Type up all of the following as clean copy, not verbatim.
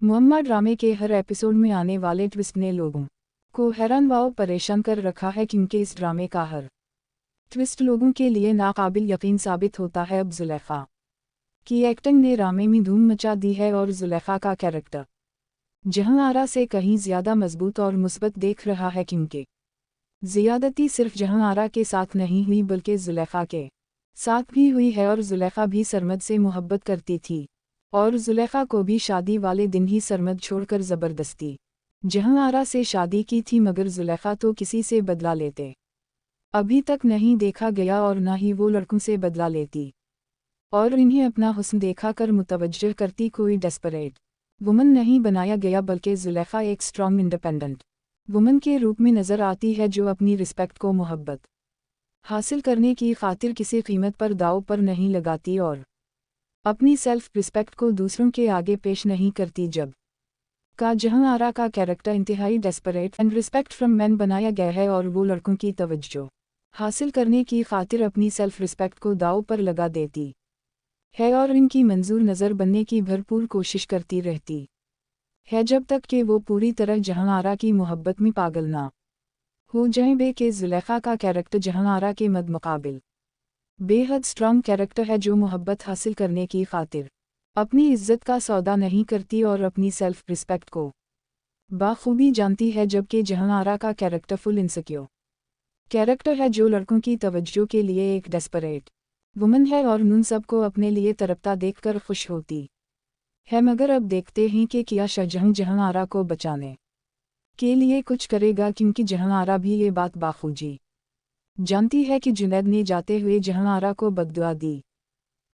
मुअम्मा ड्रामे के हर एपिसोड में आने वाले ट्विस्ट ने लोगों को हैरान व परेशान कर रखा है, क्योंकि इस ड्रामे का हर ट्विस्ट लोगों के लिए नाकाबिल यकीन साबित होता है। अब जुलेखा की एक्टिंग ने ड्रामे में धूम मचा दी है और जुलेखा का कैरेक्टर जहां आरा से कहीं ज़्यादा मजबूत और मुस्बत देख रहा है, क्योंकि ज़ियादती सिर्फ जहां आरा के साथ नहीं हुई बल्कि जुलेखा के साथ भी हुई है। और जुलेखा भी सरमद से मोहब्बत करती थी और जुलेखा को भी शादी वाले दिन ही सरमद छोड़कर ज़बरदस्ती जहां आरा से शादी की थी, मगर जुलेखा तो किसी से बदला लेते अभी तक नहीं देखा गया और न ही वो लड़कों से बदला लेती और इन्हें अपना हुस्न देखा कर मुतवज्जह करती कोई डेस्परेट वुमन नहीं बनाया गया, बल्कि जुलेखा एक स्ट्रॉन्ग इंडिपेंडेंट वुमन के रूप में नज़र आती है, जो अपनी रिस्पेक्ट को मोहब्बत हासिल करने की खातिर किसी कीमत पर दाव पर नहीं लगाती और अपनी सेल्फ रिस्पेक्ट को दूसरों के आगे पेश नहीं करती। जब का जहां आरा का कैरेक्टर इंतहाई desperate and respect from man बनाया गया है और वो लड़कों की तवज्जो हासिल करने की खातिर अपनी सेल्फ रिस्पेक्ट को दाव पर लगा देती है और इनकी मंजूर नज़र बनने की भरपूर कोशिश करती रहती है, जब तक कि वो पूरी तरह जहां आरा की मोहब्बत में पागल ना हो जाए। के जुलेखा का कैरेक्टर जहां आरा के मद मुकाबिल बेहद स्ट्रॉन्ग कैरेक्टर है, जो मोहब्बत हासिल करने की खातिर अपनी इज्जत का सौदा नहीं करती और अपनी सेल्फ रिस्पेक्ट को बाखूबी जानती है। जबकि जहां आरा का कैरेक्टर फुल इनसिक्योर कैरेक्टर है, जो लड़कों की तवज्जो के लिए एक डेस्परेट वुमन है और उन सबको अपने लिए तरपता देखकर खुश होती है। मगर अब देखते हैं कि क्या शाहजहां जहां आरा को बचाने के लिए कुछ करेगा, क्योंकि जहां आरा भी ये बात बाखूबी जानती है कि जुनैद ने जाते हुए जहां आरा को बद्दुआ दी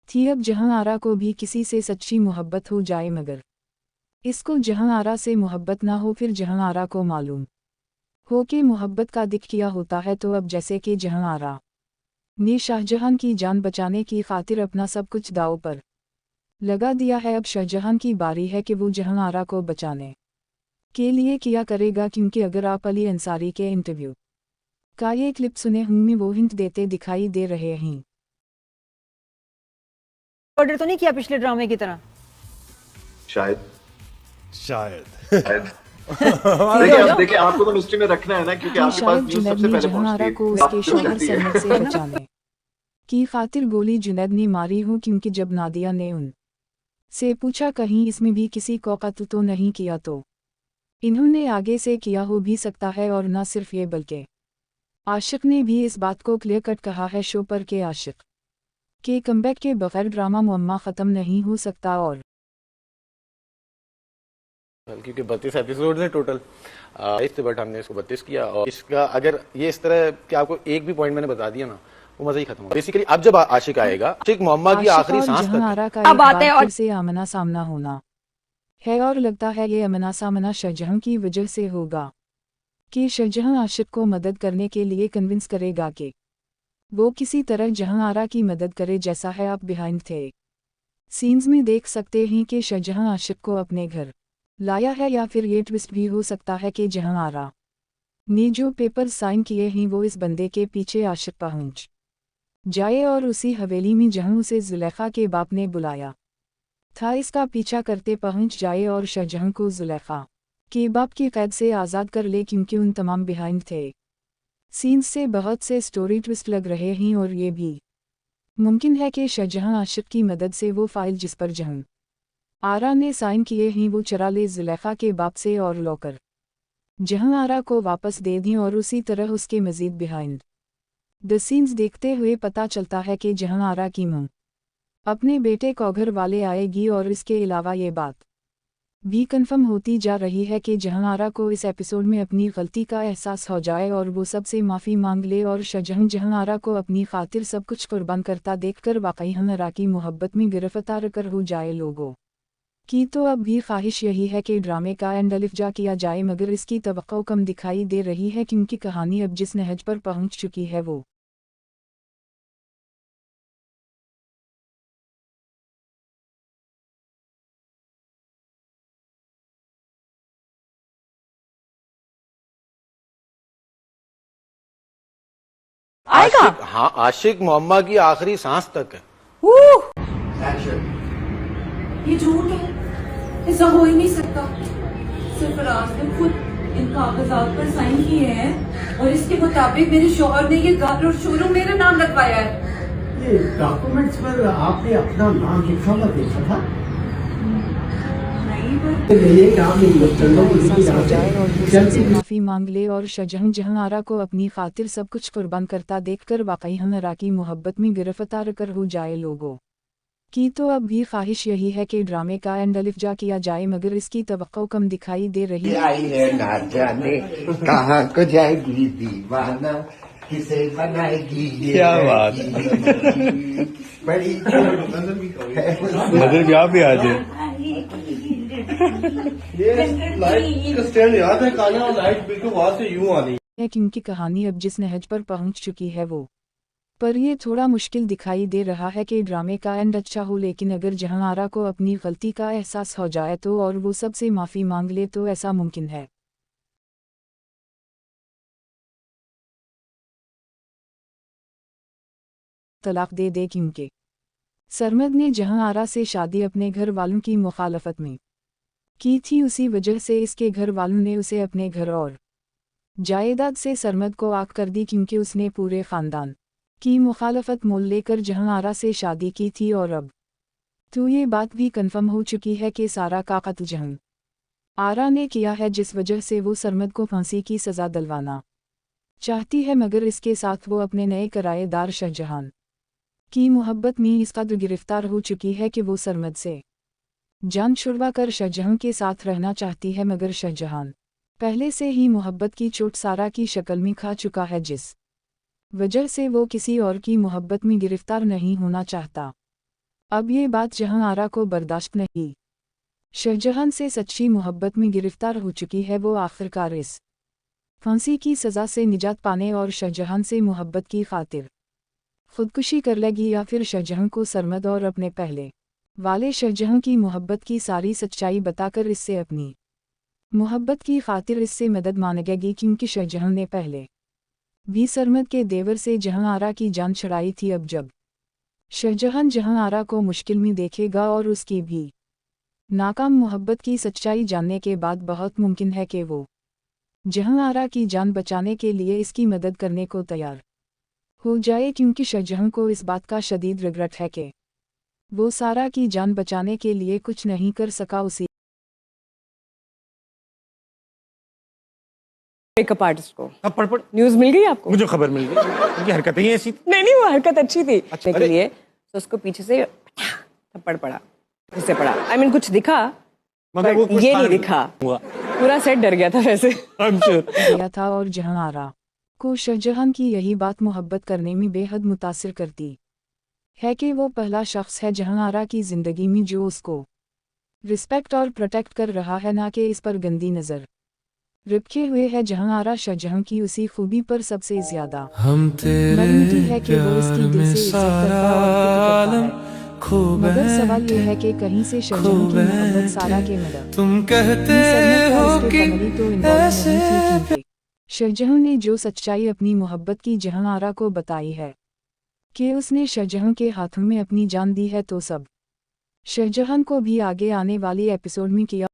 थी। अब जहां आरा को भी किसी से सच्ची मोहब्बत हो जाए, मगर इसको जहां आरा से मोहब्बत ना हो, फिर जहां आरा को मालूम हो कि मोहब्बत का दिख किया होता है, तो अब जैसे कि जहां आरा ने शाहजहां की जान बचाने की खातिर अपना सब कुछ दांव पर लगा दिया है, अब शाहजहां की बारी है कि वो जहां आरा को बचाने के लिए क्या करेगा। क्योंकि अगर आप अली अंसारी के इंटरव्यू का ये क्लिप सुने, उनमें वो हिंट देते दिखाई दे रहे हैं। ऑर्डर तो नहीं किया पिछले ड्रामे की तरह? शायद देखिए आपको तो मिस्ट्री में रखना है ना, क्योंकि आपके पास न्यूज़ सबसे पहले जहां को उसके शौहर सरमद से बचाने की खातिर गोली जुनैद ने मारी हो, क्योंकि जब नादिया ने उन से पूछा कहीं इसमें भी किसी को कत्ल तो नहीं किया, तो इन्होंने आगे से किया हो भी सकता है। और न सिर्फ ये बल्कि आशिक ने भी इस बात को क्लियर कट कहा है शो पर के आशिक के कमबैक के बगैर ड्रामा मुअम्मा ख़त्म नहीं हो सकता। और क्योंकि 32 एपिसोड है टोटल बट हमने इसको 32 किया और इसका अगर ये इस तरह कि आपको एक भी पॉइंट मैंने बता दिया ना, वो मजा ही खत्म हो। बेसिकली अब जब आशिक आएगा, आशिक मुअम्मा की आखिरी सांस तक अब आते हैं और से आमना सामना होना है और लगता है ये आमना सामना शाहजहां की वजह से होगा कि शाहजहां आशिक को मदद करने के लिए कन्विंस करेगा कि वो किसी तरह जहां आरा की मदद करे, जैसा है आप बिहाइंड थे सीन्स में देख सकते हैं कि शाहजहां आशिक को अपने घर लाया है। या फिर ये ट्विस्ट भी हो सकता है कि जहां आरा ने जो पेपर साइन किए हैं वो इस बंदे के पीछे आशिक पहुंच जाए और उसी हवेली में जहां उसे जुलेखा के बाप ने बुलाया था इसका पीछा करते पहुंच जाए और शाहजहां को जुलेखा के बाप की कैद से आज़ाद कर ले, क्योंकि उन तमाम बिहाइंड थे सीन्स से बहुत से स्टोरी ट्विस्ट लग रहे हैं। और ये भी मुमकिन है कि शाहजहां आशिक की मदद से वो फाइल जिस पर जहां आरा ने साइन किए हैं वो चरा ले जुलेखा के बाप से और लौकर जहां आरा को वापस दे दें, और उसी तरह उसके मज़ीद बिहाइंड द सीन्स देखते हुए पता चलता है कि जहां आरा की मां अपने बेटे को घर वाले आएगी। और इसके अलावा ये बात भी कंफर्म होती जा रही है कि जहां आरा को इस एपिसोड में अपनी गलती का एहसास हो जाए और वो सबसे माफ़ी मांग ले, और शाहजहां जहां आरा को अपनी खातिर सब कुछ कुर्बान करता देखकर वाकई आरा की मोहब्बत में गिरफ्तार कर हो जाए। लोगों की तो अब भी ख्वाहिश यही है कि ड्रामे का एंड अलिफ्जा किया जाए, मगर इसकी तवक्को कम दिखाई दे रही है, क्योंकि कहानी अब जिस नहज पर पहुंच चुकी है वो आएगा। हाँ, आशिक मुअम्मा की आखिरी सांस तक है। ये झूठ है। ऐसा हो ही नहीं सकता। सरफराज ने खुद इन कागजात पर साइन किए हैं और इसके मुताबिक मेरे शौहर ने ये घर और शोरूम मेरा नाम लगवाया है। ये डॉक्यूमेंट्स पर आपने अपना नाम लिखा हुआ देखा था? नहीं, पर ये काम नहीं एहसास हो जाए और वो चल सबसे माफी मांग ले और शाहजहां जहां आरा को अपनी खातिर सब कुछ कुर्बान करता देखकर वाकई हनरा की मोहब्बत में गिरफ्तार कर हो जाए लोगों की। तो अब भी ख्वाहिश यही है कि ड्रामे का एंड अलिफ्जा किया जाए, मगर इसकी तवक्को कम दिखाई दे रही है। आई है ना जाने कहाँ को जाएगी दीवाना, किसे बनाएगी ये क्या बात बड़ी मदर भी आप भी आ जाए। ये लाइट का स्टैंड याद है, काला और लाइट बिल्कुल वहां से यूं आनी है क्योंकि कहानी अब जिस नहज पर पहुंच चुकी है वो पर यह थोड़ा मुश्किल दिखाई दे रहा है कि ड्रामे का एंड अच्छा हो, लेकिन अगर जहां आरा को अपनी गलती का एहसास हो जाए तो और वो सबसे माफी मांग ले तो ऐसा मुमकिन है। तलाक दे दे क्योंकि सरमद ने जहां आरा से शादी अपने घर वालों की मुखालफत में की थी, उसी वजह से इसके घर वालों ने उसे अपने घर और जायदाद से सरमद को आग कर दी, क्योंकि उसने पूरे खानदान की मुखालफत मोल लेकर जहां आरा से शादी की थी। और अब तो ये बात भी कन्फर्म हो चुकी है कि सारा का कत्ल जहां आरा ने किया है, जिस वजह से वो सरमद को फांसी की सज़ा दिलवाना चाहती है, मगर इसके साथ वो अपने नए किराएदार शाहजहां की मोहब्बत में इस कदर गिरफ्तार हो चुकी है कि वो सरमद से जान छुड़वा कर शाहजहां के साथ रहना चाहती है। मगर शाहजहां पहले से ही मोहब्बत की चोट सारा की शक्ल में खा चुका है, जिस वजह से वो किसी और की मोहब्बत में गिरफ्तार नहीं होना चाहता। अब ये बात जहां आरा को बर्दाश्त नहीं शाहजहां से सच्ची मोहब्बत में गिरफ्तार हो चुकी है, वो आखिरकार इस फांसी की सज़ा से निजात पाने और शाहजहां से मोहब्बत की खातिर खुदकुशी कर लेगी, या फिर शाहजहां को सरमद और अपने पहले वाले शाहजहां की मोहब्बत की सारी सच्चाई बताकर इससे अपनी मोहब्बत की खातिर इससे मदद मांगेगी, क्योंकि शाहजहां ने पहले भी सरमद के देवर से जहां आरा की जान छुड़ाई थी। अब जब शाहजहां जहां आरा को मुश्किल में देखेगा और उसकी भी नाकाम मोहब्बत की सच्चाई जानने के बाद बहुत मुमकिन है कि वो जहां आरा की जान बचाने के लिए इसकी मदद करने को तैयार हो जाए, क्योंकि शाहजहां को इस बात का शदीद रिग्रेट है कि वो सारा की जान बचाने के लिए कुछ नहीं कर सका। उसी मेकअप आर्टिस्ट को अब न्यूज़ मिल गई आपको? मुझे खबर मिल गई, उनकी हरकतें ही ऐसी थी। नहीं, वो हरकत अच्छी थी अच्छा, के लिए, तो उसको पीछे से थप्पड़ पड़ा, इससे पड़ा। I mean, कुछ दिखा, मगर वो कुछ ये नहीं खाने दिखा। हुआ। पूरा सेट डर गया था वैसे। I'm sure। किया था, और जहां आरा को शाहजहां की यही बात मोहब्बत करने में बेहद मुतासिर करती है कि वो पहला शख्स है जहां आरा की ज़िंदगी में जो उसको रिस्पेक्ट और प्रोटेक्ट कर रहा है, ना कि इस पर गंदी नज़र रखे हुए है। जहां आरा शाहजहां की उसी खूबी पर सबसे ज्यादा मरमिटी है कि वो इसकी दिल से इज्जत करता और फिक्र करता है। मगर सवाल ये है कि कहीं से शाहजहां की मोहब्बत सारा के मदद तुम कहते हो कि तो ऐसे नहीं थी, क्योंकि शाहजहां ने जो सच्चाई अपनी मोहब्बत की जहां आरा को बताई है कि उसने शाहजहां के हाथों में अपनी जान दी है, तो सब शाहजहां को भी आगे आने वाली एपिसोड में किया